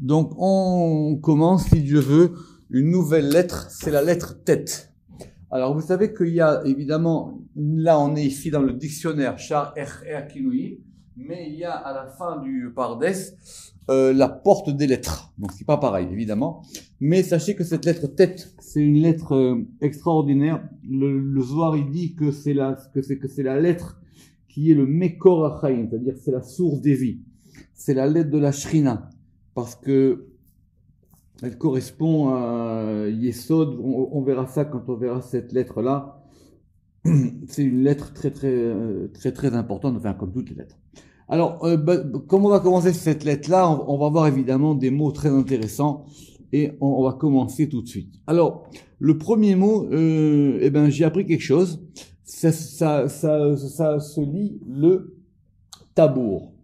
Donc, on commence, si Dieu veut, une nouvelle lettre, c'est la lettre tête. Alors, vous savez qu'il y a, évidemment, là, on est ici dans le dictionnaire, Char R Kinouï, mais il y a à la fin du Pardes, la porte des lettres. Donc, c'est pas pareil, évidemment. Mais sachez que cette lettre tête, c'est une lettre extraordinaire. Le Zohar, il dit que c'est la lettre qui est le Mekor HaChaim, c'est-à-dire c'est la source des vies. C'est la lettre de la Shrina, parce que elle correspond à Yesod. On verra ça quand on verra cette lettre-là. C'est une lettre très importante, enfin comme toutes les lettres. Alors, comme on va commencer cette lettre-là, on va voir évidemment des mots très intéressants et on va commencer tout de suite. Alors, le premier mot, j'ai appris quelque chose. Ça se lit le tabour.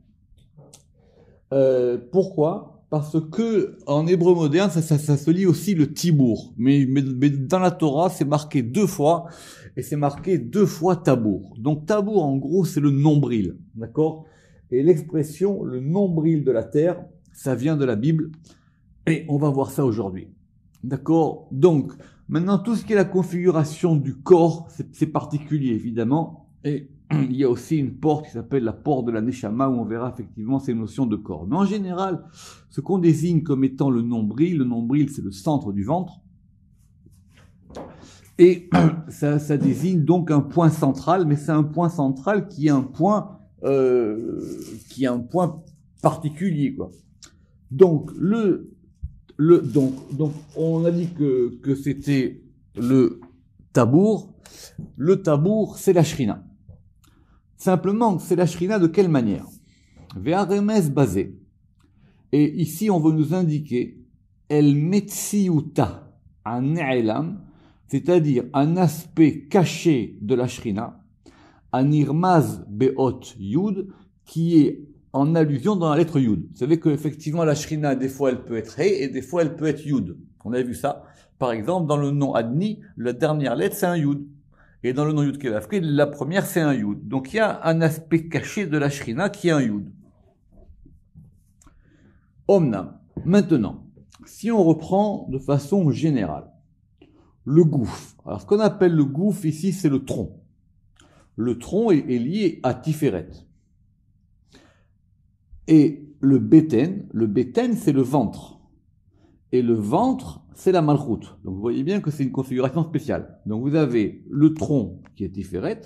Pourquoi ? Parce que en hébreu moderne, ça se lit aussi le tibour. Mais dans la Torah, c'est marqué 2 fois, et c'est marqué 2 fois tabour. Donc tabour, en gros, c'est le nombril, d'accord ? Et l'expression le nombril de la terre, ça vient de la Bible, et on va voir ça aujourd'hui. D'accord ? Donc, maintenant, tout ce qui est la configuration du corps, c'est particulier, évidemment, et il y a aussi une porte qui s'appelle la porte de la Neshama, où on verra effectivement ces notions de corps. Mais en général, ce qu'on désigne comme étant le nombril c'est le centre du ventre, et ça désigne donc un point central, mais c'est un point central qui est un point particulier, quoi. Donc donc on a dit que c'était le tabour. Le tabour, c'est la shrina. Simplement, c'est la shrina de quelle manière ? Ve'aremes basé. Et ici, on veut nous indiquer el metsiuta, un ne'elam, c'est-à-dire un aspect caché de la shrina, un irmaz be'ot yud, qui est en allusion dans la lettre yud. Vous savez qu'effectivement, la shrina, des fois, elle peut être he, et des fois, elle peut être yud. On a vu ça. Par exemple, dans le nom Adni, la dernière lettre, c'est un yud. Et dans le nom Yud Kevavke, la première, c'est un Yud. Donc, il y a un aspect caché de la Shrina qui est un Yud. Omnam. Maintenant, si on reprend de façon générale, le gouf. Alors, ce qu'on appelle le gouf ici, c'est le tronc. Le tronc est lié à Tiferet. Et le béten, c'est le ventre. Et le ventre, c'est la malchoute. Donc vous voyez bien que c'est une configuration spéciale. Donc vous avez le tronc qui est Tiferet,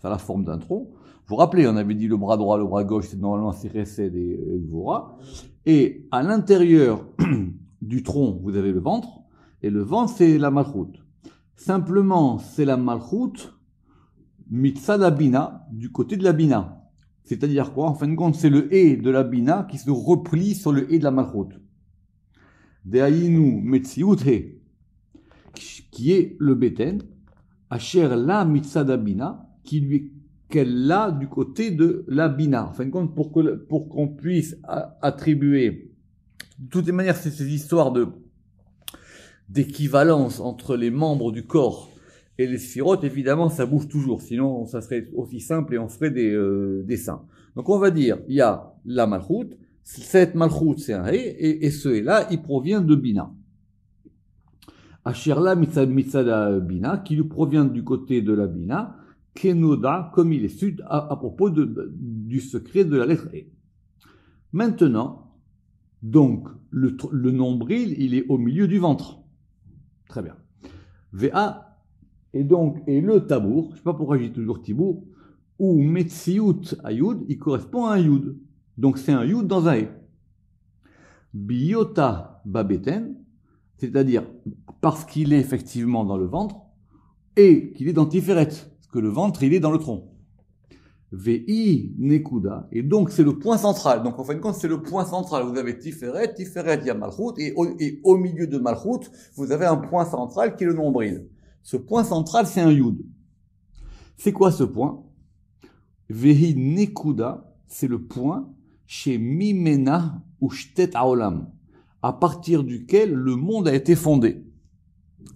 ça a la forme d'un tronc. Vous vous rappelez, on avait dit le bras droit, le bras gauche, c'est normalement Siresed et Gvora. Et à l'intérieur du tronc, vous avez le ventre, et le ventre, c'est la malchoute. Simplement, c'est la malchoute mitzad abina, du côté de la bina. C'est-à-dire quoi ? En fin de compte, c'est le hé de la bina qui se replie sur le hé de la malchoute. Deaïnu metziut he, qui est le béten, asher la mitzadabina, qu'elle l'a du côté de la bina. En fin de compte, pour qu'on puisse attribuer, de toutes les manières, ces histoires d'équivalence entre les membres du corps et les sphirotes, évidemment, ça bouge toujours. Sinon, ça serait aussi simple et on ferait des dessins. Donc, on va dire, il y a la malchoute. Cette malchoute, c'est un hé, et ce hé-là, il provient de Bina. Asherla mitzada Bina, qui lui provient du côté de la Bina, Kenoda, comme il est su à propos du secret de la lettre hé. Maintenant, donc, le nombril, il est au milieu du ventre. Très bien. Va, et le tabour, je ne sais pas pourquoi je dis toujours tibour, ou metziut ayud, il correspond à un yud. Donc c'est un yud dans un hé. Biota babeten, c'est-à-dire parce qu'il est effectivement dans le ventre et qu'il est dans Tiferet, parce que le ventre il est dans le tronc. Vi nekuda, et donc c'est le point central. Donc en fin de compte c'est le point central. Vous avez Tiferet, il y a Malchut, et au milieu de Malchut, vous avez un point central qui est le nombril. Ce point central c'est un yud. C'est quoi ce point ? Vehi nekuda, c'est le point chez Mimena ou Shtet Haolam, à partir duquel le monde a été fondé.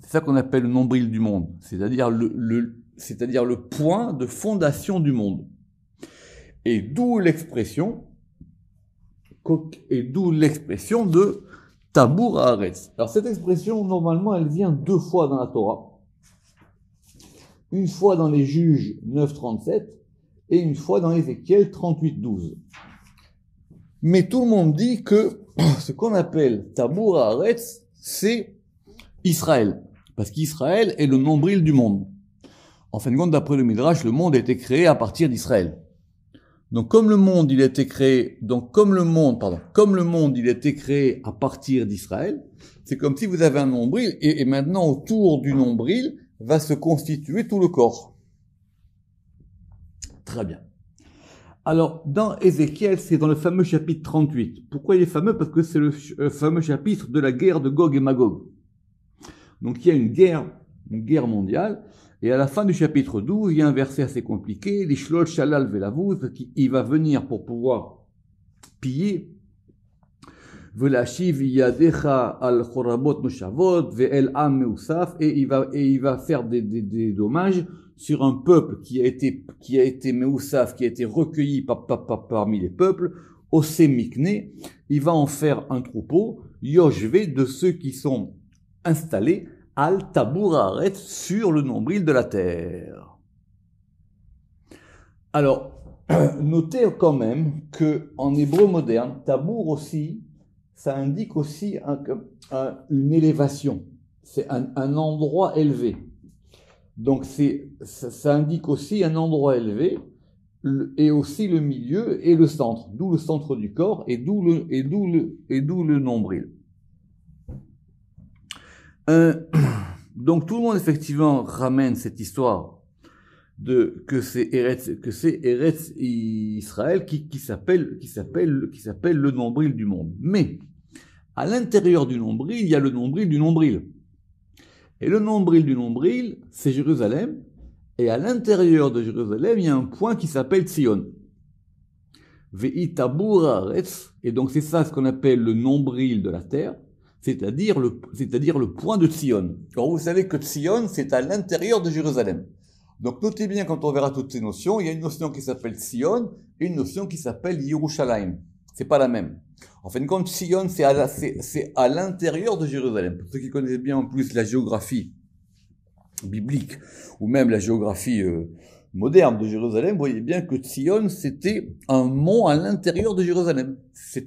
C'est ça qu'on appelle le nombril du monde, c'est-à-dire le point de fondation du monde. Et d'où l'expression de Tabour haaretz. Alors cette expression, normalement, elle vient 2 fois dans la Torah. Une fois dans les Juges 9.37 et une fois dans Ézéchiel 38.12. Mais tout le monde dit que ce qu'on appelle Tabour haaretz, c'est Israël. Parce qu'Israël est le nombril du monde. En fin de compte, d'après le Midrash, le monde a été créé à partir d'Israël. Donc, comme le monde, il a été créé, comme le monde, il a été créé à partir d'Israël, c'est comme si vous avez un nombril, et maintenant, autour du nombril, va se constituer tout le corps. Très bien. Alors, dans Ézéchiel, c'est dans le fameux chapitre 38. Pourquoi il est fameux? Parce que c'est le fameux chapitre de la guerre de Gog et Magog. Donc, il y a une guerre mondiale, et à la fin du chapitre 12, il y a un verset assez compliqué, l'Ishlol Shalal Velavuz, qui va venir pour pouvoir piller, Velashiv Yadecha al Chorabot Moshavot, Ve'el Am Meusaf, et il va faire des dommages sur un peuple qui a été Meusaf, qui a été recueilli parmi les peuples, Osé Mikne, il va en faire un troupeau, Yoshvé, de ceux qui sont installés, Al Tabour Haaretz, sur le nombril de la terre. Alors, notez quand même que en hébreu moderne, Tabour aussi, ça indique aussi une élévation. C'est un endroit élevé. Donc ça indique aussi un endroit élevé, et aussi le milieu et le centre, d'où le centre du corps et d'où le nombril. Donc tout le monde effectivement ramène cette histoire que c'est Eretz Israël qui s'appelle le nombril du monde. Mais à l'intérieur du nombril, il y a le nombril du nombril. Et le nombril du nombril, c'est Jérusalem. Et à l'intérieur de Jérusalem, il y a un point qui s'appelle Tzion. Ve'i Tabour Haaretz. Et donc c'est ça ce qu'on appelle le nombril de la terre. C'est-à-dire le point de Tzion. Alors vous savez que Tzion, c'est à l'intérieur de Jérusalem. Donc notez bien, quand on verra toutes ces notions, il y a une notion qui s'appelle Tzion et une notion qui s'appelle Yerushalayim. C'est pas la même. En fin de compte, Tzion, c'est à l'intérieur de Jérusalem. Pour ceux qui connaissent bien en plus la géographie biblique, ou même la géographie moderne de Jérusalem, vous voyez bien que Tzion, c'était un mont à l'intérieur de Jérusalem. C'est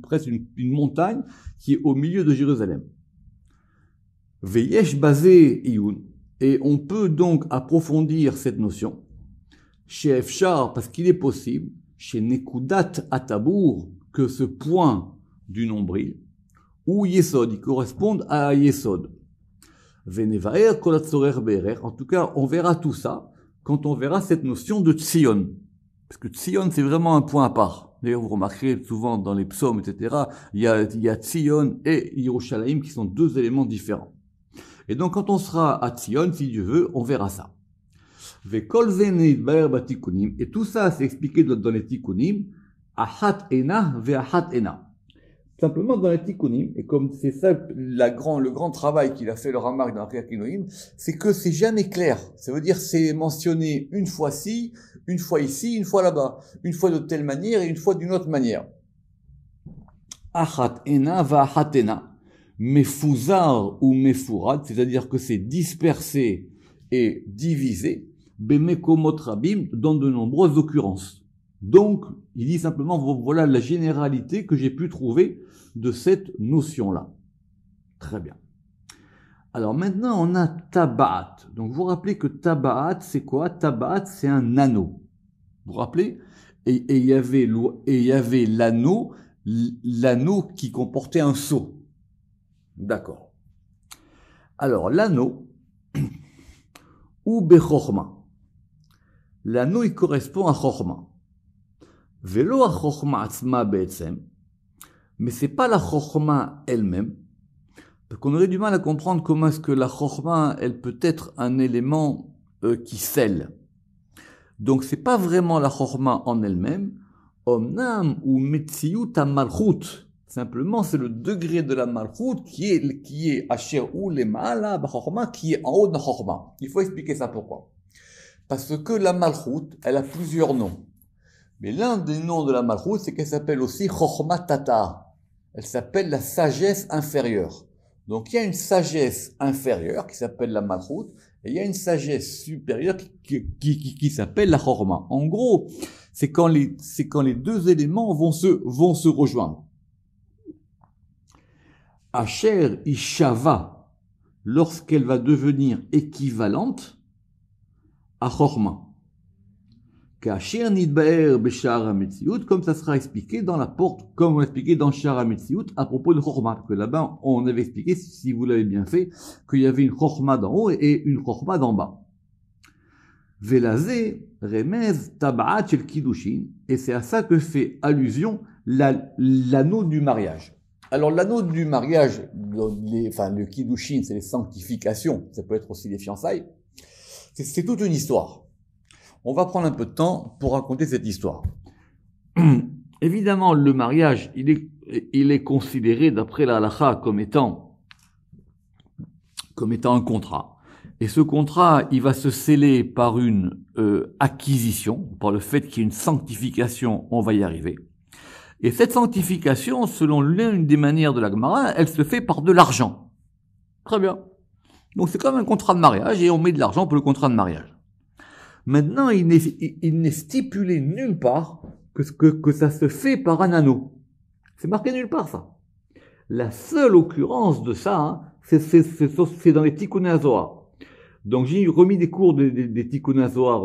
presque une montagne qui est au milieu de Jérusalem. Veyesh basé Iyun. Et on peut donc approfondir cette notion chez Efshar, parce qu'il est possible, chez Nekudat Atabour, que ce point du nombril, ou Yesod, ils correspondent à Yesod. Venevaer Kolatzorer Berer. En tout cas, on verra tout ça quand on verra cette notion de Tzion. Parce que Tzion, c'est vraiment un point à part. D'ailleurs, vous remarquerez souvent dans les psaumes, etc., il y a Tzion et Yerushalayim qui sont 2 éléments différents. Et donc, quand on sera à Tzion, si Dieu veut, on verra ça. Et tout ça, c'est expliqué dans les Tikkunim, Ahat Ena ve'Ahat Ena. Simplement dans les Tikkunim, et comme c'est ça le grand travail qu'il a fait le Ramak dans la Kinoïm, c'est que c'est jamais clair. Ça veut dire c'est mentionné une fois ci, une fois ici, une fois là-bas, une fois de telle manière et une fois d'une autre manière. Ahat Ena ve'Ahat Ena. Mefuzar ou Mefurad, c'est-à-dire que c'est dispersé et divisé, Bemekomot Rabim, dans de nombreuses occurrences. Donc, il dit simplement, voilà la généralité que j'ai pu trouver de cette notion-là. Très bien. Alors maintenant, on a Tabaat. Donc, vous vous rappelez que Tabaat, c'est quoi? Tabaat, c'est un anneau. Vous vous rappelez? Et il y avait l'anneau qui comportait un sceau. D'accord. Alors, l'anneau, ou Bechorma. L'anneau, il correspond à Chorma. Velo à Chorma atzma be'etzem. Mais c'est pas la Chorma elle-même. Parce qu'on aurait du mal à comprendre comment est-ce que la Chorma, elle peut être un élément qui scelle. Donc, c'est pas vraiment la Chorma en elle-même. Omnam ou Metziyut Malchut. Simplement, c'est le degré de la Malchut qui est Asher ou les Ma'ala B'Chorma, qui est en haut de la Chorma. Il faut expliquer ça pourquoi. Parce que la Malchut, elle a plusieurs noms. Mais l'un des noms de la Malchut, c'est qu'elle s'appelle aussi Chorma Tata. elle s'appelle la sagesse inférieure. Donc il y a une sagesse inférieure qui s'appelle la malchut, et il y a une sagesse supérieure qui s'appelle la chorma. En gros, c'est quand les deux éléments vont se rejoindre. Asher ishava, lorsqu'elle va devenir équivalente à chorma. Kasher nidbaer b'shar hametziut, comme ça sera expliqué dans la porte, comme on l'a expliqué dans Shar hametziut à propos de chorma. Parce que là-bas, on avait expliqué, si vous l'avez bien fait, qu'il y avait une chorma d'en haut et une chorma d'en bas. Velazé remez tabaat shel kiddushin, et c'est à ça que fait allusion l'anneau du mariage. Alors l'anneau du mariage, le kiddushin, c'est les sanctifications, ça peut être aussi les fiançailles, c'est toute une histoire. On va prendre un peu de temps pour raconter cette histoire. Évidemment, le mariage, il est considéré d'après la halakha comme étant un contrat. Et ce contrat, il va se sceller par une acquisition, par le fait qu'il y ait une sanctification, on va y arriver. Et cette sanctification, selon l'une des manières de la Gemara, elle se fait par de l'argent. Très bien. Donc c'est comme un contrat de mariage et on met de l'argent pour le contrat de mariage. Maintenant, il n'est stipulé nulle part que ça se fait par un anneau. C'est marqué nulle part, ça. La seule occurrence de ça, c'est dans les Tikkuné HaZohar. Donc, j'ai remis des cours des Tikkuné HaZohar,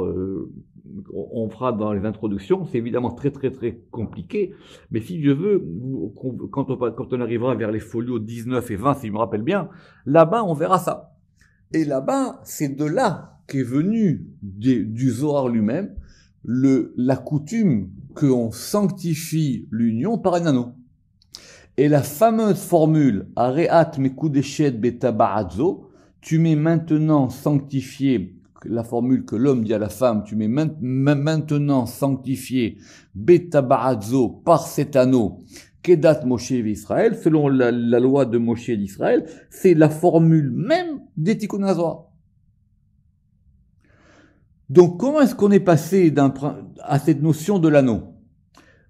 on fera dans les introductions. C'est évidemment très, très, très compliqué. Mais si je veux, quand on arrivera vers les folios 19 et 20, si je me rappelle bien, là-bas, on verra ça. Et là-bas, c'est de là qu'est venu du Zohar lui-même la coutume qu'on sanctifie l'union par un anneau. Et la fameuse formule Areat mekudeshet betaba'adzo, tu m'es maintenant sanctifié, la formule que l'homme dit à la femme, tu m'es maintenant sanctifié betaba'adzo par cet anneau, Kedat Moshe d'Israël, selon la loi de Moshe d'Israël, c'est la formule même des Tikkuné HaZohar. Donc, comment est-ce qu'on est passé à cette notion de l'anneau?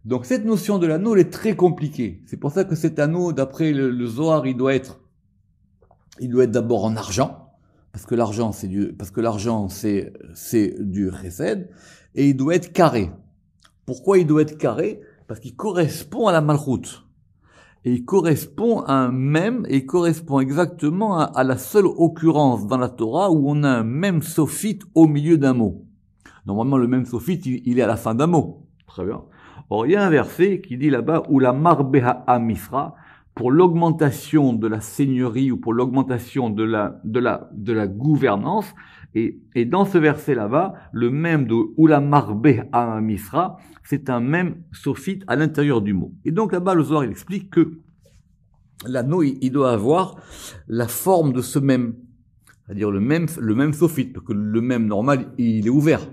Donc, cette notion de l'anneau, elle est très compliquée. C'est pour ça que cet anneau, d'après le Zohar, il doit être d'abord en argent, parce que l'argent, c'est du chesed, et il doit être carré. Pourquoi il doit être carré? Parce qu'il correspond à la malchut. Et il correspond à un même, et il correspond exactement à la seule occurrence dans la Torah où on a un même sophite au milieu d'un mot. Normalement, le même sophite, il est à la fin d'un mot. Très bien. Or, il y a un verset qui dit là-bas, où la marbeha misra, pour l'augmentation de la seigneurie ou pour l'augmentation de la gouvernance, et dans ce verset là-bas, le même de Ulamar Be'a Misra, c'est un même sophite à l'intérieur du mot. Et donc là-bas, le Zohar, il explique que l'anneau, il doit avoir la forme de ce même, c'est-à-dire le même sophite, parce que le même normal, il est ouvert.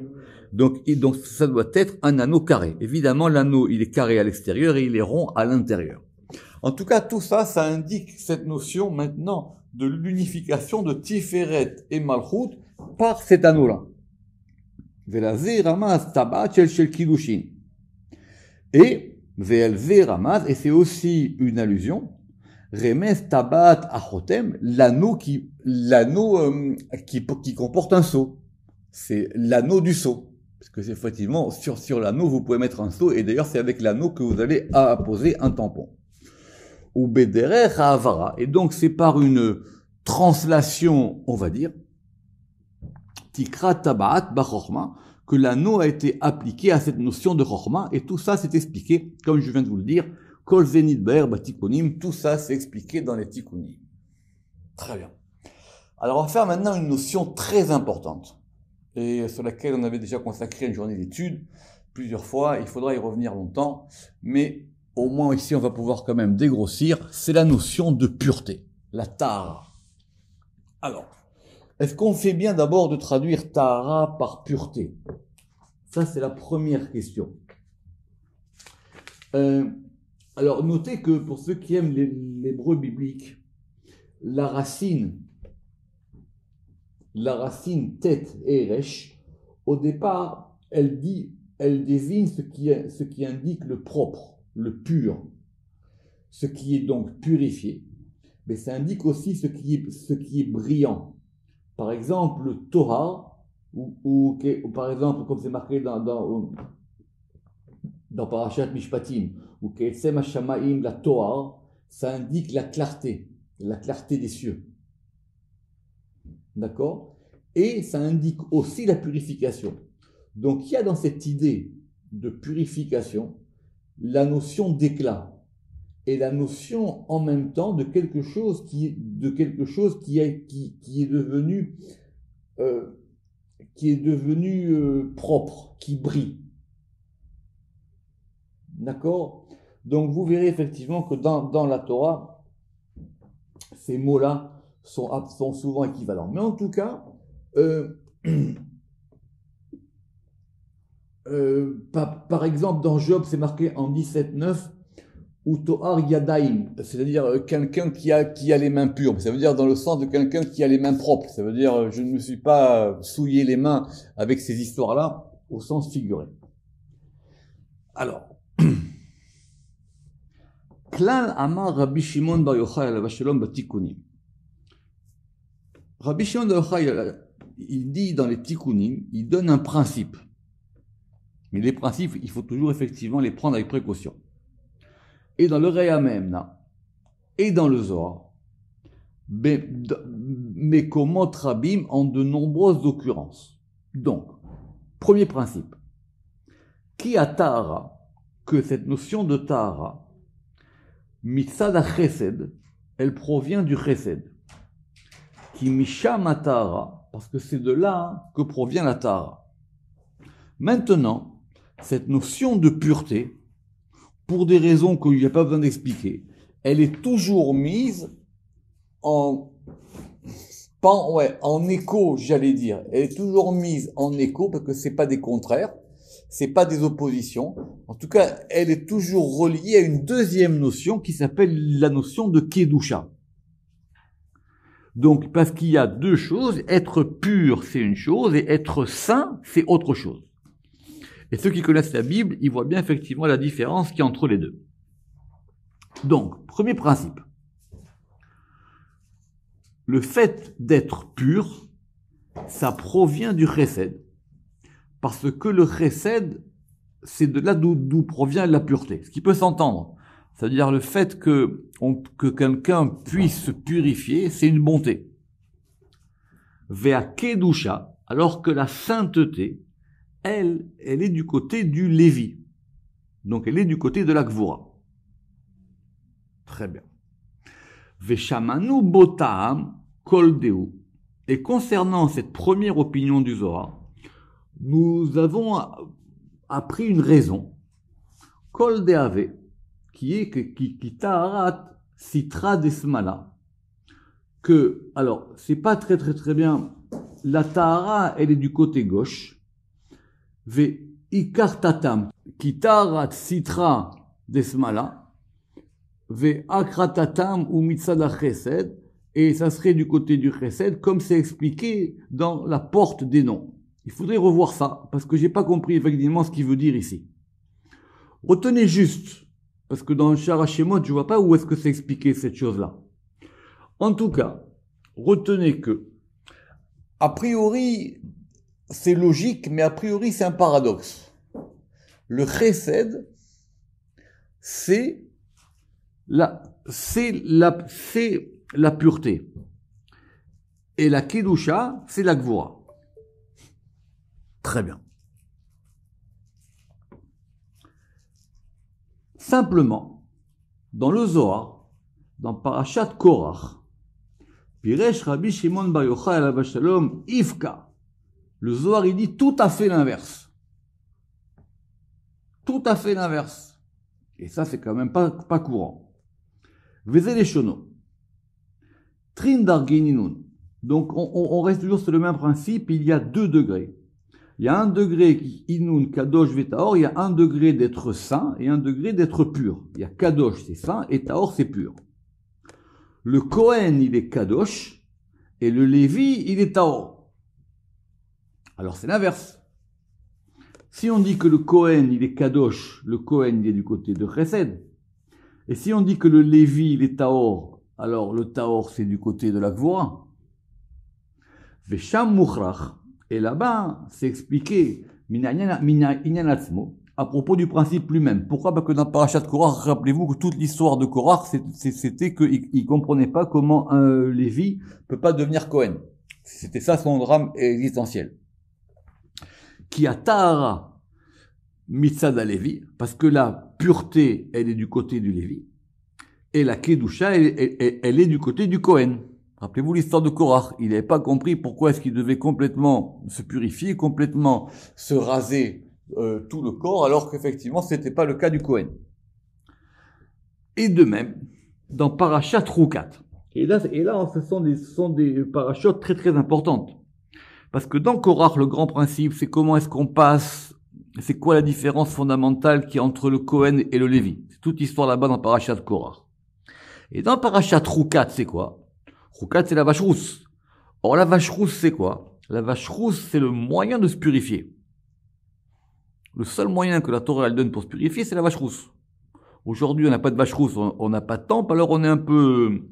Donc ça doit être un anneau carré. Évidemment, l'anneau, il est carré à l'extérieur et il est rond à l'intérieur. En tout cas, tout ça, ça indique cette notion maintenant de l'unification de Tiferet et Malchut par cet anneau-là. Velazé ramaz tabat shel kiddushin. Et Velazé ramaz, et c'est aussi une allusion, remez tabat achotem, l'anneau qui comporte un sceau. C'est l'anneau du sceau. Parce que c'est effectivement, sur l'anneau, vous pouvez mettre un sceau, et d'ailleurs, c'est avec l'anneau que vous allez apposer un tampon. Ou bederech ha'avara. Et donc, c'est par une translation, on va dire, tikra tabaat ba'chochma, que l'anneau a été appliqué à cette notion de chochma, et tout ça c'est expliqué, comme je viens de vous le dire, kol zenit ba'er batikunim, tout ça c'est expliqué dans les tikkunim. Très bien. Alors, on va faire maintenant une notion très importante, et sur laquelle on avait déjà consacré une journée d'études, plusieurs fois, il faudra y revenir longtemps, mais au moins ici on va pouvoir quand même dégrossir, c'est la notion de pureté, la tahara. Alors, est-ce qu'on fait bien d'abord de traduire tahara par pureté? Ça c'est la première question. Alors notez que pour ceux qui aiment l'hébreu biblique, la racine tête et resh, au départ, elle désigne ce qui indique le propre, le pur. ce qui est donc purifié, mais ça indique aussi ce qui est brillant. Par exemple, le Torah, ou par exemple, comme c'est marqué dans Parashat Mishpatim, ou Ke'etzem HaShamayim, la Torah, ça indique la clarté des cieux. D'accord? Et ça indique aussi la purification. Donc, il y a dans cette idée de purification la notion d'éclat et la notion en même temps de quelque chose qui est devenu propre, qui brille. D'accord? Donc, vous verrez effectivement que dans la Torah, ces mots-là sont souvent équivalents. Mais en tout cas, par exemple, dans Job, c'est marqué en 17.9, ou To'ar Yadaim, c'est-à-dire quelqu'un qui a les mains pures. Ça veut dire dans le sens de quelqu'un qui a les mains propres. Ça veut dire je ne me suis pas souillé les mains avec ces histoires-là, au sens figuré. Alors, Klal Amar Rabbi Shimon Bar Yochai alav shalom batikunim. Rabbi Shimon Bar Yochai, il dit dans les tikkunim, il donne un principe. Mais les principes, il faut toujours effectivement les prendre avec précaution. Et dans le Reya Memna, et dans le Zohar, mais Komot Rabim en de nombreuses occurrences. Donc, premier principe, qui a Tahara, que cette notion de Tahara, Mitzad Chesed, elle provient du Chesed. Qui Misham Tahara, parce que c'est de là que provient la Tahara. Maintenant, cette notion de pureté, pour des raisons qu'il n'y a pas besoin d'expliquer, elle est toujours mise en écho, j'allais dire. Elle est toujours mise en écho parce que c'est pas des contraires, c'est pas des oppositions. En tout cas, elle est toujours reliée à une deuxième notion qui s'appelle la notion de Kedusha. Donc, parce qu'il y a deux choses, être pur, c'est une chose, et être saint, c'est autre chose. Et ceux qui connaissent la Bible, ils voient bien effectivement la différence qu'il y a entre les deux. Donc, premier principe. Le fait d'être pur, ça provient du chesed. Parce que le chesed, c'est de là d'où provient la pureté. Ce qui peut s'entendre. C'est-à-dire le fait que quelqu'un puisse se purifier, c'est une bonté. Vea kedusha, alors que la sainteté, elle est du côté du Lévi. Donc, elle est du côté de la Gvura. Très bien. Veshamanu botam kol deu. Et concernant cette première opinion du Zohar, nous avons appris une raison. Kol deave, qui taharat sitra desmala. Que, alors, c'est pas très bien. La tahara, elle est du côté gauche. Ve ikartatam, ki taharat sitra desmala. Ve akratatam ou mitzad chesed. Et ça serait du côté du chesed, comme c'est expliqué dans la porte des noms. Il faudrait revoir ça, parce que j'ai pas compris effectivement ce qu'il veut dire ici. Retenez juste, parce que dans le Shara Shemot, je vois pas où est-ce que c'est expliqué cette chose-là. En tout cas, retenez que, a priori, c'est logique, mais a priori, c'est un paradoxe. Le chesed, c'est la pureté. Et la kedusha, c'est la gvura. Très bien. Simplement, dans le Zohar, dans Parashat Korach, Piresh Rabbi Shimon Bar Yochai alav shalom Ifka. Le Zohar, il dit tout à fait l'inverse. Tout à fait l'inverse. Et ça, c'est quand même pas courant. Vezé les shono. Trindar Geninun. Donc, on reste toujours sur le même principe. Il y a 2 degrés. Il y a un degré qui inun kadosh vetaor. Il y a un degré d'être saint et un degré d'être pur. Il y a kadosh, c'est saint, et taor, c'est pur. Le Kohen, il est kadosh, et le Lévi, il est taor. Alors, c'est l'inverse. Si on dit que le Kohen, il est kadosh, le Kohen, il est du côté de chesed, Et si on dit que le Lévi, il est Taor, alors le Taor, c'est du côté de la Gvora. Vesham Mukhrach. Et là-bas, c'est expliqué à propos du principe lui-même. Pourquoi? Parce que dans Parashat Korach, rappelez-vous que toute l'histoire de Korach, c'était qu'il ne comprenait pas comment un Lévi ne peut pas devenir Cohen. C'était ça son drame existentiel. Qui a Tahara Mitzad Lévi, parce que la pureté, elle est du côté du Lévi, et la Kedusha, elle est du côté du Cohen. Rappelez-vous l'histoire de Korach. Il n'avait pas compris pourquoi est-ce qu'il devait complètement se purifier, complètement se raser tout le corps, alors qu'effectivement, ce n'était pas le cas du Cohen. Et de même, dans Parashat Roukat. Et là, ce sont des parachutes très très importantes. Parce que dans Korach, le grand principe, c'est comment est-ce qu'on passe, c'est quoi la différence fondamentale qui est entre le Cohen et le Lévi. C'est toute l'histoire là-bas dans Parashat Korach. Et dans Parashat Roukat, c'est quoi? Roukat, c'est la vache rousse. Or, la vache rousse, c'est quoi? La vache rousse, c'est le moyen de se purifier. Le seul moyen que la Torah elle donne pour se purifier, c'est la vache rousse. Aujourd'hui, on n'a pas de vache rousse, on n'a pas de temple, alors on est un peu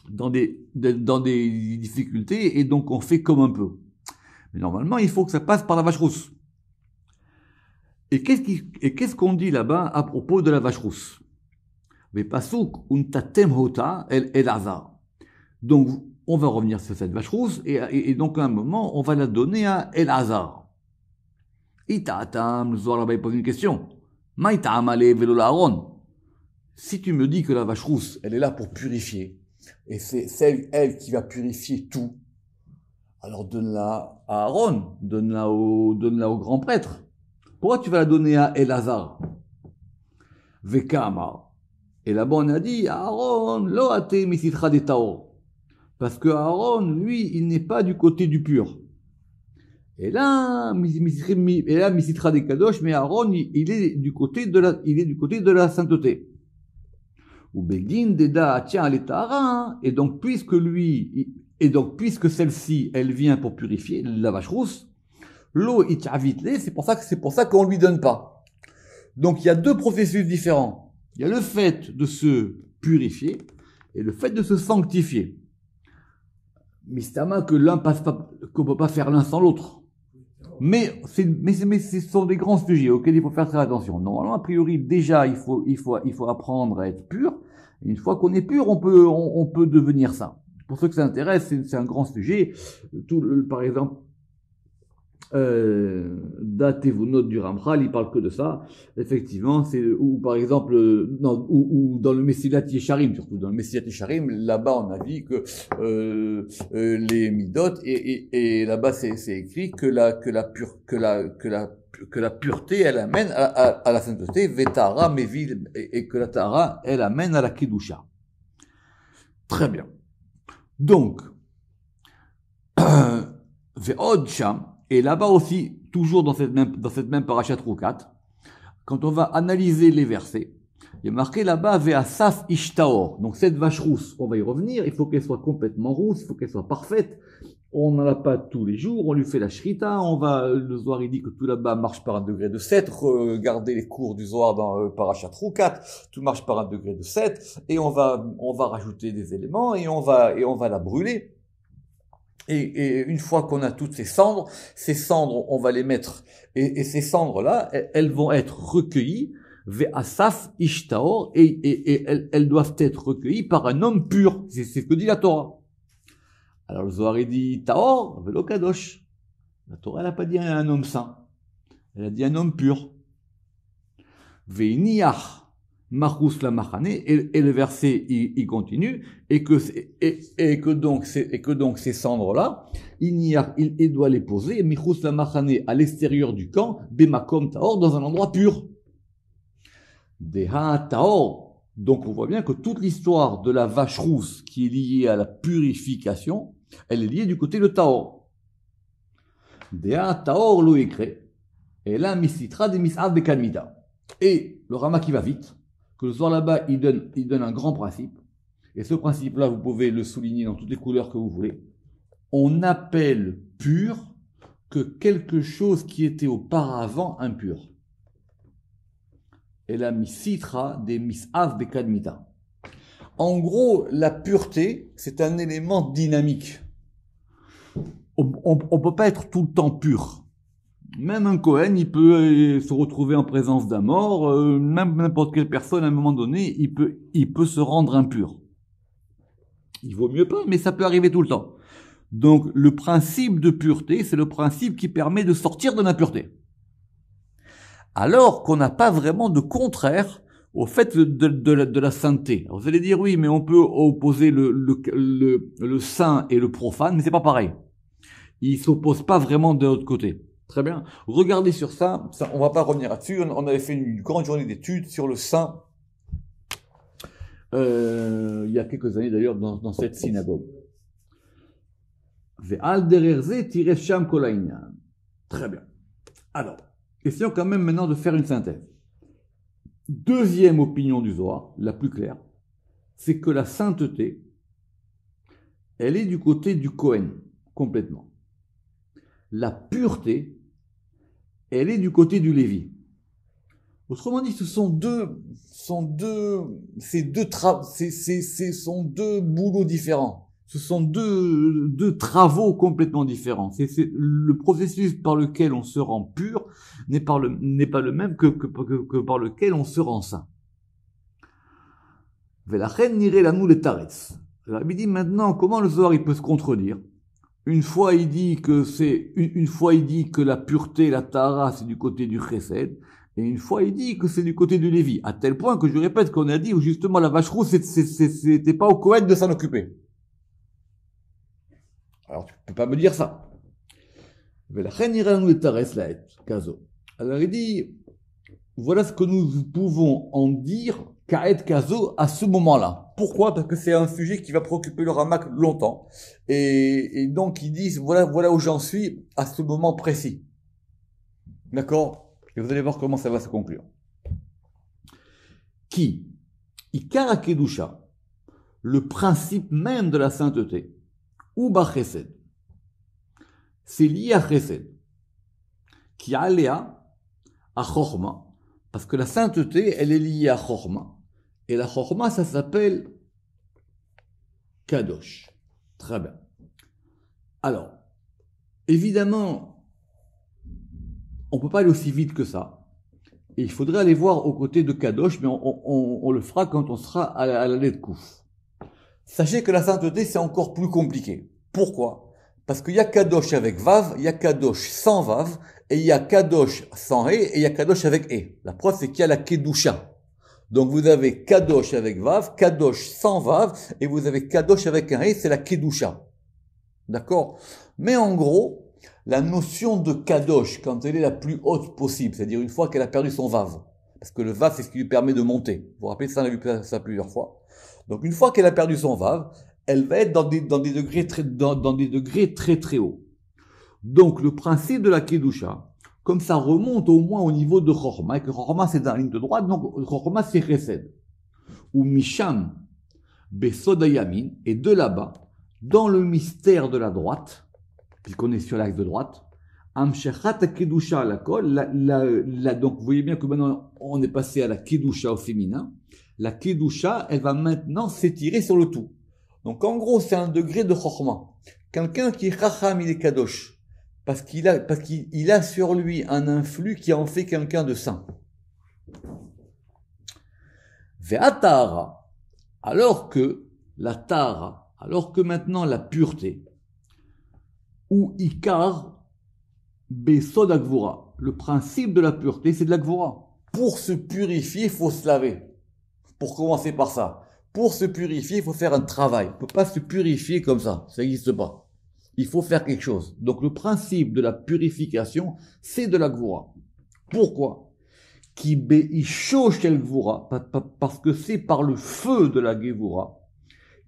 dans des difficultés, et donc on fait comme un peu. Mais normalement, il faut que ça passe par la vache rousse. Et qu'est-ce qu'on dit là-bas à propos de la vache rousse? Mais pasuk untatem hota el azar. Donc, on va revenir sur cette vache rousse, et donc à un moment, on va la donner à El-Hazar. Ita'atam, le Zohar là-bas, il pose une question. Maïta'am ale velo la Aaron. Si tu me dis que la vache rousse, elle est là pour purifier, et c'est elle qui va purifier tout, alors donne-la à Aaron, donne-la au grand prêtre. Pourquoi tu vas la donner à El-Hazar? Vekama. Et là-bas, on a dit, Aaron, lo ate misitra de taor. Parce que Aaron, lui, il n'est pas du côté du pur. Et là, Misitra des Kadosh, mais Aaron, il est du côté de la sainteté. Ou Begin, Deda, tient à l'état, et donc, puisque celle-ci, elle vient pour purifier la vache rousse, l'eau, c'est pour ça qu'on lui donne pas. Donc, il y a deux processus différents. Il y a le fait de se purifier, et le fait de se sanctifier. Mystama que qu'on peut pas faire l'un sans l'autre. Mais ce sont des grands sujets auxquels il faut faire très attention. Normalement, a priori, déjà, il faut apprendre à être pur. Et une fois qu'on est pur, on peut devenir saint. Pour ceux que ça intéresse, c'est un grand sujet. Par exemple, Datevunot du Ramchal, il parle que de ça. Effectivement, ou par exemple, ou dans le Messilat Yesharim, surtout dans le Messilat Yesharim, là-bas on a dit que les midot et là-bas c'est écrit que la pureté elle amène à la sainteté, vetara mevil, et que la tara elle amène à la kedusha. Très bien. Donc, ve'od sham. Et là-bas aussi, toujours dans cette même parashat Roukat, quand on va analyser les versets, il y a marqué là-bas Ve'asaf ishtaor. Donc cette vache rousse, on va y revenir, il faut qu'elle soit complètement rousse, il faut qu'elle soit parfaite. On n'en a pas tous les jours, on lui fait la shrita, le Zohar il dit que tout là-bas marche par 1°7, regardez les cours du Zohar dans parashat Roukat, tout marche par 1°7, et on va rajouter des éléments, et on va la brûler. Et une fois qu'on a toutes ces cendres, on va les mettre, et ces cendres-là, elles vont être recueillies, ve'asaf ishtaor, et elles doivent être recueillies par un homme pur. C'est ce que dit la Torah. Alors le Zohar dit taor, velo kadosh. La Torah, elle n'a pas dit un homme saint. Elle a dit un homme pur. Ve'iniach. Marcus la machane, et le verset il continue, et que donc ces cendres là il doit les poser Marcus la machane à l'extérieur du camp, bemakom taor, dans un endroit pur. Deha taor. Donc on voit bien que toute l'histoire de la vache rousse qui est liée à la purification, elle est liée du côté de taor. Deha taor lo ekre, et là misitra de misad bekalmida. Et le Rama qui va vite, que le Zohar là-bas, il donne un grand principe. Et ce principe-là, vous pouvez le souligner dans toutes les couleurs que vous voulez. On appelle pur que quelque chose qui était auparavant impur. et la misitra des misav bekadmita. En gros, la pureté, c'est un élément dynamique. On ne peut pas être tout le temps pur. Même un Kohen, il peut se retrouver en présence d'un mort, même n'importe quelle personne, à un moment donné, il peut se rendre impur. Il vaut mieux pas, mais ça peut arriver tout le temps. Donc, le principe de pureté, c'est le principe qui permet de sortir de l'impureté. Alors qu'on n'a pas vraiment de contraire au fait de la sainteté. Alors, vous allez dire, oui, mais on peut opposer le saint et le profane, mais c'est pas pareil. Ils s'opposent pas vraiment de l'autre côté. Très bien. Regardez sur ça, on va pas revenir là-dessus. On avait fait une grande journée d'études sur le saint, il y a quelques années d'ailleurs dans cette synagogue. Très bien. Alors, essayons quand même maintenant de faire une synthèse. Deuxième opinion du Zohar, la plus claire, c'est que la sainteté, elle est du côté du Kohen, complètement. La pureté, elle est du côté du Lévi. Autrement dit, ce sont deux boulots différents. Ce sont deux travaux complètement différents. Le processus par lequel on se rend pur n'est pas le même que par lequel on se rend saint. Velachem niré la nous les taretz. Alors, il dit maintenant, comment le Zohar il peut se contredire? Une fois il dit que la pureté, la tahara, c'est du côté du chesed, et une fois il dit que c'est du côté du Lévi. À tel point que je répète qu'on a dit où justement la vache rousse, c'était pas au Kohen de s'en occuper. Alors tu peux pas me dire ça. Alors il dit, voilà ce que nous pouvons en dire Ka'et Kazo à ce moment-là. Pourquoi? Parce que c'est un sujet qui va préoccuper le Ramak longtemps. Et donc ils disent, voilà où j'en suis à ce moment précis. D'accord? Et vous allez voir comment ça va se conclure. Qui? Ikara Kedusha, le principe même de la sainteté, ou ba chesed, c'est lié à chesed, qui a aléa à chorma, parce que la sainteté, elle est liée à chorma, et la chorma, ça s'appelle kadosh. Très bien. Alors, évidemment, on ne peut pas aller aussi vite que ça, et il faudrait aller voir aux côtés de kadosh, mais on le fera quand on sera à la lettre kouf. Sachez que la sainteté, c'est encore plus compliqué. Pourquoi? Parce qu'il y a Kadosh avec Vav, il y a Kadosh sans Vav, et il y a Kadosh sans E, et il y a Kadosh avec E. La preuve, c'est qu'il y a la Kedusha. Donc vous avez Kadosh avec Vav, Kadosh sans Vav, et vous avez Kadosh avec un E, c'est la Kedusha. D'accord? Mais en gros, la notion de Kadosh, quand elle est la plus haute possible, c'est-à-dire une fois qu'elle a perdu son Vav, parce que le Vav, c'est ce qui lui permet de monter. Vous vous rappelez, ça, on a vu ça plusieurs fois. Donc, une fois qu'elle a perdu son Vav, elle va être dans des degrés très très hauts. Donc, le principe de la Kedusha, comme ça remonte au moins au niveau de Chorma, et que Chorma c'est dans la ligne de droite, donc Chorma c'est Chesed. Ou Misham, Besoda Yamin, et de là-bas, dans le mystère de la droite, puisqu'on est sur l'axe de droite, Amshechat Kedusha à la kol, donc vous voyez bien que maintenant on est passé à la Kedusha au féminin. La Kedusha, elle va maintenant s'étirer sur le tout. Donc en gros, c'est un degré de Chorma. Quelqu'un qui est Chacham, il est Kadosh. Parce qu'il a sur lui un influx qui en fait quelqu'un de saint. Ve'atara, alors que maintenant la pureté, ou Ikar, Besod Agvura, le principe de la pureté, c'est de la Gvura. Pour se purifier, il faut se laver. Pour commencer par ça. Pour se purifier, il faut faire un travail. On ne peut pas se purifier comme ça n'existe pas. Il faut faire quelque chose. Donc le principe de la purification, c'est de la Gvura. Pourquoi? Parce que c'est par le feu de la Gevura,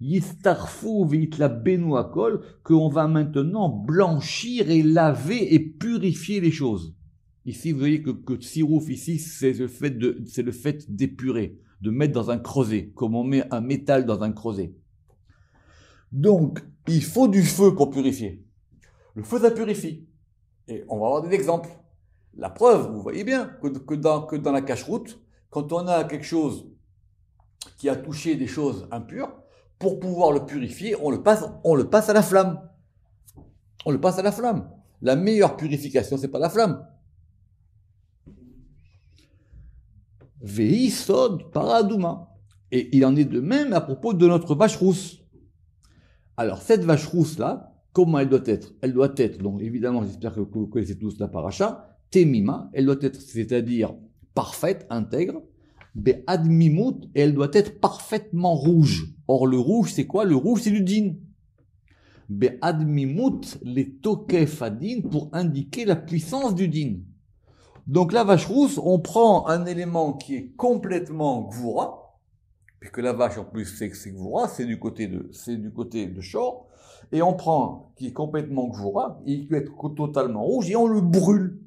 Yistarfu v'itla benu akol, qu'on va maintenant blanchir et laver et purifier les choses. Ici, vous voyez que tsirouf, ici, c'est le fait d'épurer, de mettre dans un creuset, comme on met un métal dans un creuset. Donc, il faut du feu pour purifier. Le feu, ça purifie. Et on va avoir des exemples. La preuve, vous voyez bien que dans la cache-route, quand on a quelque chose qui a touché des choses impures, pour pouvoir le purifier, on le passe à la flamme. On le passe à la flamme. La meilleure purification, c'est pas la flamme. Vehi sod paradouma. Et il en est de même à propos de notre vache rousse. Alors, cette vache rousse-là, comment elle doit être? Elle doit être, donc évidemment, j'espère que vous connaissez tous la paracha, temima, elle doit être, c'est-à-dire parfaite, intègre, be'admimut, et elle doit être parfaitement rouge. Or, le rouge, c'est quoi? Le rouge, c'est du din. Be'admimut, les tokef adin, pour indiquer la puissance du din. Donc, la vache rousse, on prend un élément qui est complètement gvoura, puisque la vache, en plus, c'est gvoura, c'est du côté de Shor, et on prend, qui est complètement gvoura, il peut être totalement rouge, et on le brûle.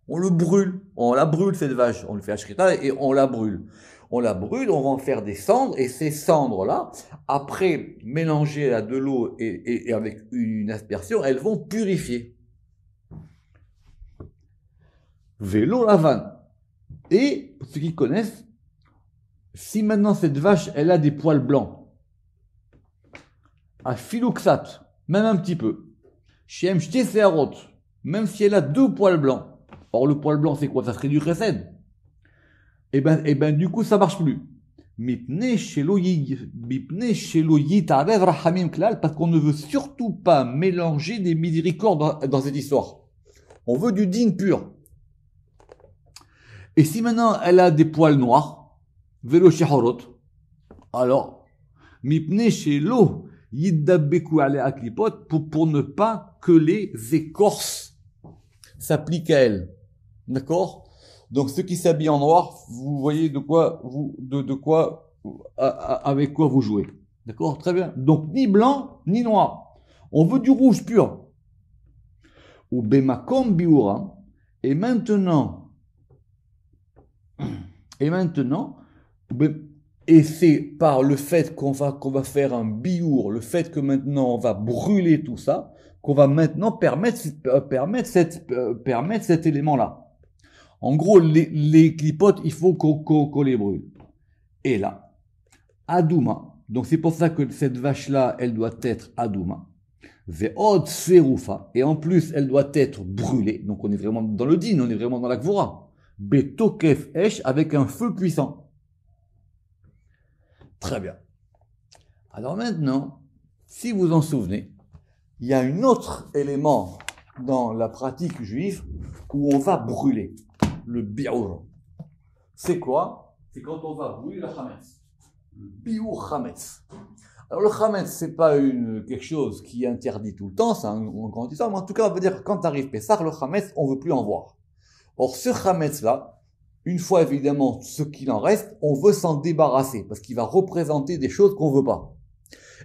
On le brûle. On la brûle, cette vache. On le fait ashrita et on la brûle. On la brûle, on va en faire des cendres, et ces cendres-là, après, mélangées à de l'eau et avec une aspersion, elles vont purifier. Vélo lavan. Et, pour ceux qui connaissent, si maintenant cette vache, elle a des poils blancs, à filouxat, même un petit peu, chem seharot, même si elle a 2 poils blancs, or le poil blanc c'est quoi? Ça serait du chesed. Et ben du coup ça marche plus. Parce qu'on ne veut surtout pas mélanger des miséricordes dans cette histoire. On veut du din pur. Et si maintenant elle a des poils noirs, velo shehorot, alors mipne shelo yiddabeku ale aklipot, pour ne pas que les écorces s'appliquent à elle. D'accord? Donc ceux qui s'habillent en noir, vous voyez avec quoi vous jouez. D'accord? Très bien. Donc ni blanc ni noir. On veut du rouge pur. Ou bemakom biura. Et maintenant, et c'est par le fait qu'on va faire un biour, le fait que maintenant on va brûler tout ça, qu'on va maintenant permettre cet élément-là. En gros, les clipotes, il faut qu'on les brûle. Et là, adouma. Donc c'est pour ça que cette vache-là, elle doit être adouma. Ve'od serufa. Et en plus, elle doit être brûlée. Donc on est vraiment dans le din, on est vraiment dans la gvora. Betokef esh, avec un feu puissant. Très bien. Alors maintenant, si vous en souvenez, il y a un autre élément dans la pratique juive où on va brûler le biour. C'est quoi? C'est quand on va brûler le chametz. Le biour chametz. Alors le chametz, c'est pas quelque chose qui est interdit tout le temps, c'est un grand histoire, mais en tout cas, on veut dire que quand arrive Pessah, le chametz, on veut plus en voir. Or, ce chametz-là, une fois évidemment ce qu'il en reste, on veut s'en débarrasser, parce qu'il va représenter des choses qu'on veut pas.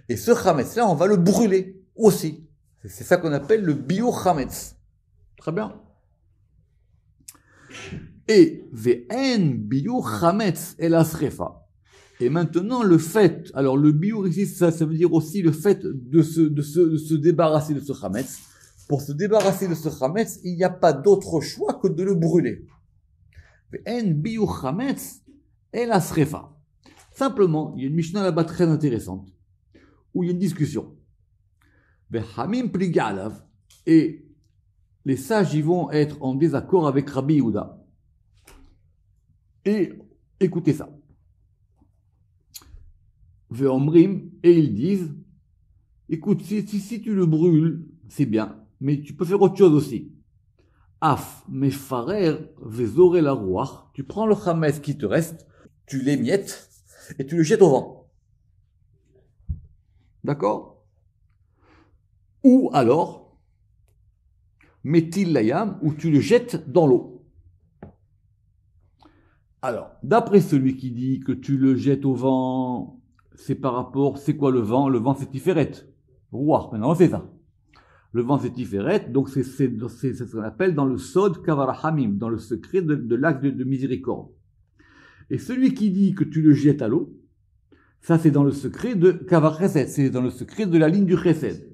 Et ce chametz-là, on va le brûler aussi. C'est ça qu'on appelle le bio-chametz. Très bien. Et ve'en bio-chametz el asrefa. Et maintenant, le fait, alors le bio ici, ça veut dire aussi le fait de se débarrasser de ce chametz. Pour se débarrasser de ce chametz, il n'y a pas d'autre choix que de le brûler. Ve'en bio-chametz el asrefa. Simplement, il y a une Mishnah là-bas très intéressante, où il y a une discussion. Et les sages y vont être en désaccord avec Rabbi Yehuda. Et écoutez ça. Et ils disent, écoute, si tu le brûles, c'est bien, mais tu peux faire autre chose aussi. Af, mefarer, vezore la roach, tu prends le chametz qui te reste, tu l'émiettes, et tu le jettes au vent. D'accord? Ou alors, metil layam, où tu le jettes dans l'eau. Alors, d'après celui qui dit que tu le jettes au vent, c'est par rapport, c'est quoi le vent? Le vent c'est Tiferet. Rouach, maintenant c'est ça. Le vent c'est Tiferet, donc c'est ce qu'on appelle dans le Sod Kavarahamim, dans le secret de l'acte de miséricorde. Et celui qui dit que tu le jettes à l'eau, ça c'est dans le secret de Kavar Chesed, c'est dans le secret de la ligne du Chesed.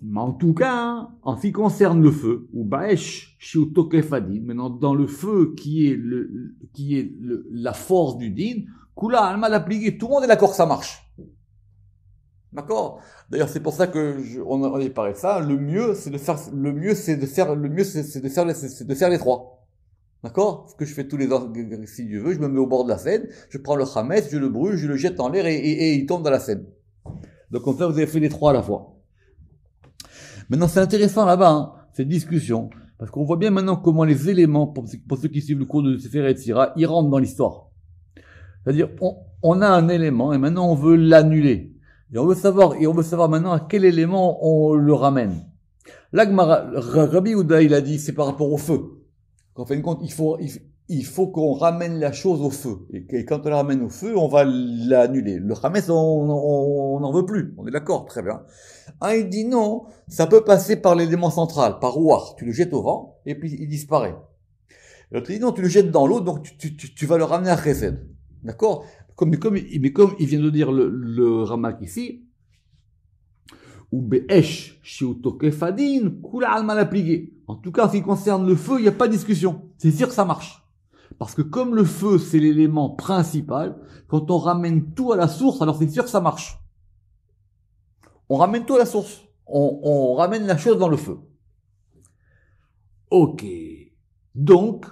Mais en tout cas, hein, en ce qui concerne le feu, ou Baesh, Shiutokefadin, maintenant dans le feu qui est la force du din, Kula Alma l'appliquer, tout le monde est d'accord que ça marche. D'accord? D'ailleurs, c'est pour ça que on est parlé de ça. Le mieux, c'est de faire les trois. D'accord? Ce que je fais tous les ans, si Dieu veut, je me mets au bord de la Seine, je prends le Hametz, je le brûle, je le jette en l'air et il tombe dans la Seine. Donc comme ça, vous avez fait les trois à la fois. Maintenant, c'est intéressant là-bas, hein, cette discussion, parce qu'on voit bien maintenant comment les éléments, pour ceux qui suivent le cours de Sefer Yetzira, ils rentrent dans l'histoire. C'est-à-dire, on a un élément et maintenant on veut l'annuler. Et on veut savoir maintenant à quel élément on le ramène. Là, Rabbi Yehuda, il a dit, c'est par rapport au feu. En fin de compte, il faut qu'on ramène la chose au feu. Et quand on la ramène au feu, on va l'annuler. Le Hametz, on n'en veut plus. On est d'accord, très bien. Il dit non, ça peut passer par l'élément central, par Ouar. Tu le jettes au vent, et puis il disparaît. L'autre dit non, tu le jettes dans l'eau, donc tu vas le ramener à Chesed. D'accord? Mais comme il vient de dire le Ramak ici, ou Be'esh, Shiutokefadin, Kula Alma l'appliquer. En tout cas, en ce qui concerne le feu, il n'y a pas de discussion. C'est sûr que ça marche. Parce que comme le feu, c'est l'élément principal, quand on ramène tout à la source, alors c'est sûr que ça marche. On ramène tout à la source. On ramène la chose dans le feu. Ok. Donc,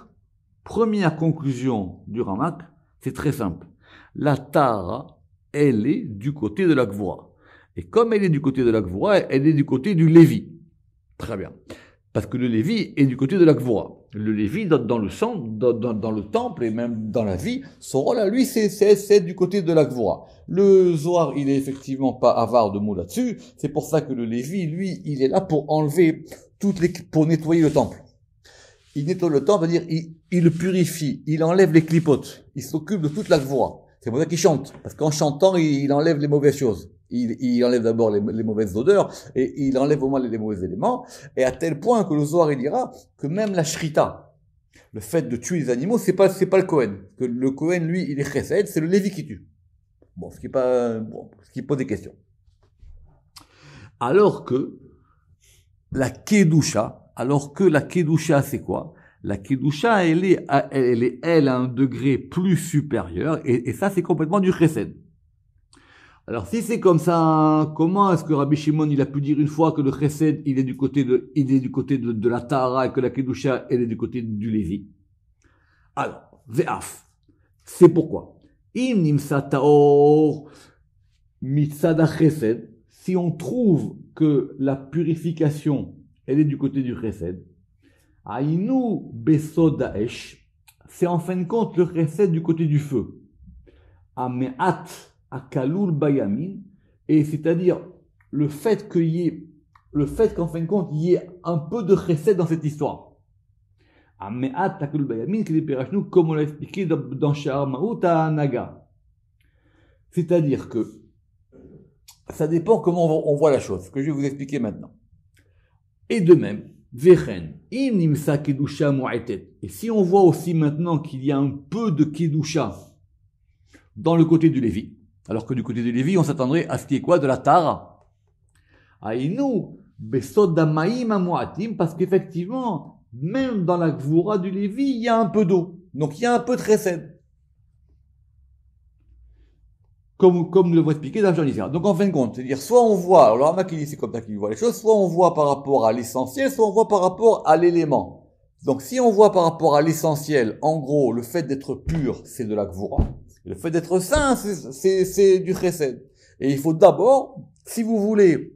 première conclusion du Ramak, c'est très simple. La Tara, elle est du côté de la Gvura. Et comme elle est du côté de la Gvura, elle est du côté du Lévi. Très bien. Parce que le Lévi est du côté de la Gvura. Le Lévi, dans le sang, dans le temple et même dans la vie, son rôle à lui, c'est du côté de la Gvura. Le Zohar, il est effectivement pas avare de mots là-dessus. C'est pour ça que le Lévi, lui, il est là pour enlever pour nettoyer le temple. Il nettoie le temple, c'est-à-dire, il le purifie, il enlève les clipotes, il s'occupe de toute la Gvura. C'est pour ça qu'il chante. Parce qu'en chantant, il enlève les mauvaises choses. Il enlève d'abord les mauvaises odeurs et il enlève au moins les mauvais éléments. Et à tel point que le Zohar, il dira que même la shrita, le fait de tuer les animaux, c'est pas le Kohen. Que le Kohen, lui, il est chesed, c'est le Lévi qui tue. Bon, ce qui pose des questions. Alors que la kedusha, c'est quoi? La kedusha, elle est à un degré plus supérieur et ça, c'est complètement du chesed. Alors, si c'est comme ça, comment est-ce que Rabbi Shimon, il a pu dire une fois que le chesed, il est du côté de la Tahara et que la kedusha, elle est du côté du Lévi? Alors, ve'af. C'est pourquoi. Im nimsa taor mitzada chesed. Si on trouve que la purification, elle est du côté du chesed, aïnu besod daesh, c'est en fin de compte le chesed du côté du feu. Ameat akalul bayamin, et c'est-à-dire le fait qu'en fin de compte, il y ait un peu de chesed dans cette histoire. Ameat akalul bayamin, comme on l'a expliqué dans Sha'ar Ma'ut à Naga. C'est-à-dire que ça dépend comment on voit la chose, ce que je vais vous expliquer maintenant. Et de même, Vechen, im nimsa kedusha mu'etet. Et si on voit aussi maintenant qu'il y a un peu de kedusha dans le côté du Lévi, alors que du côté du Lévi, on s'attendrait à ce qu'il y ait quoi? De la Tara. Aïnou, besod damaim amuatim, parce qu'effectivement, même dans la Gvura du Lévi, il y a un peu d'eau. Donc il y a un peu de chesed. Comme nous l'avons expliqué dans le Jean. Donc en fin de compte, c'est-à-dire soit on voit, alors Ramak dit c'est comme ça qu'il voit les choses, soit on voit par rapport à l'essentiel, soit on voit par rapport à l'élément. Donc si on voit par rapport à l'essentiel, en gros, le fait d'être pur, c'est de la Gvura. Le fait d'être saint, c'est du chesed. Et il faut d'abord, si vous voulez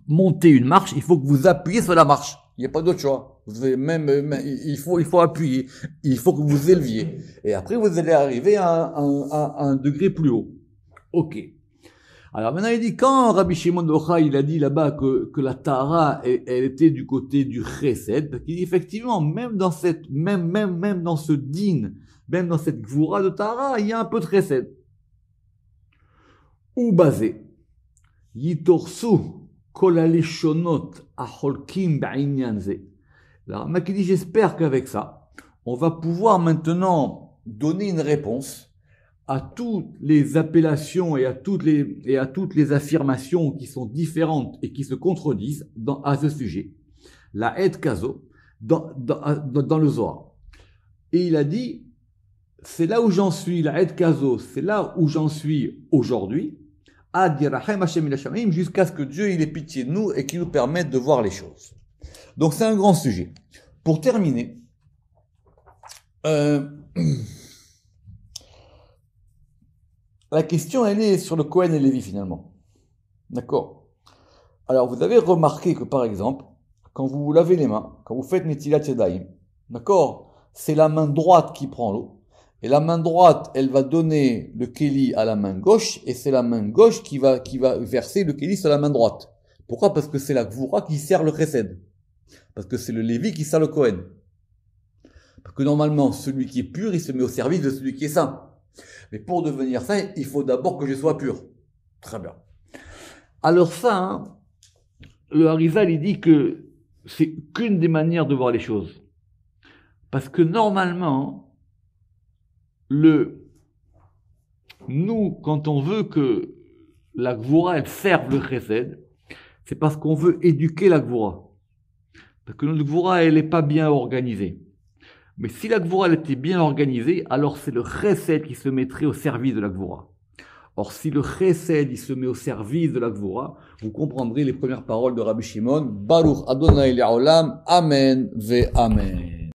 monter une marche, il faut que vous appuyez sur la marche. Il n'y a pas d'autre choix. Vous avez il faut appuyer. Il faut que vous éleviez. Et après, vous allez arriver à un degré plus haut. Ok. Alors maintenant, il dit, quand Rabbi Shimon Yochai, il a dit là-bas que la Tahara, elle était du côté du chesed, parce qu'il dit effectivement, même dans ce din, même dans cette Gvura de Tahara, il y a un peu de chesed. Ou basé. Yitorsu kol haleshonot acholkim ba'inyan ze. Alors, Ramak dit, j'espère qu'avec ça, on va pouvoir maintenant donner une réponse à toutes les appellations et à toutes les affirmations qui sont différentes et qui se contredisent à ce sujet. La Ed Kazo, dans le Zohar. Et il a dit, c'est là où j'en suis, la Ed Kazo, c'est là où j'en suis aujourd'hui, jusqu'à ce que Dieu il ait pitié de nous et qu'il nous permette de voir les choses. Donc c'est un grand sujet. Pour terminer, la question elle est sur le Cohen et Lévi finalement. D'accord. Alors vous avez remarqué que par exemple, quand vous vous lavez les mains, quand vous faites Netilat Yadayim, d'accord, c'est la main droite qui prend l'eau. Et la main droite, elle va donner le kéli à la main gauche, et c'est la main gauche qui va verser le kéli sur la main droite. Pourquoi? Parce que c'est la Gvoura qui sert le Chesed. Parce que c'est le Lévi qui sert le Kohen. Parce que normalement, celui qui est pur, il se met au service de celui qui est saint. Mais pour devenir saint, il faut d'abord que je sois pur. Très bien. Alors ça, hein, le Harizal, il dit que c'est qu'une des manières de voir les choses. Parce que normalement, nous, quand on veut que la Gvoura, elle serve le Chesed, c'est parce qu'on veut éduquer la Gvoura. Parce que notre Gvoura, elle n'est pas bien organisée. Mais si la Gvoura, elle était bien organisée, alors c'est le Chesed qui se mettrait au service de la Gvoura. Or, si le Chesed, il se met au service de la Gvoura, vous comprendrez les premières paroles de Rabbi Shimon, Baruch Adonai Le'olam, Amen ve Amen.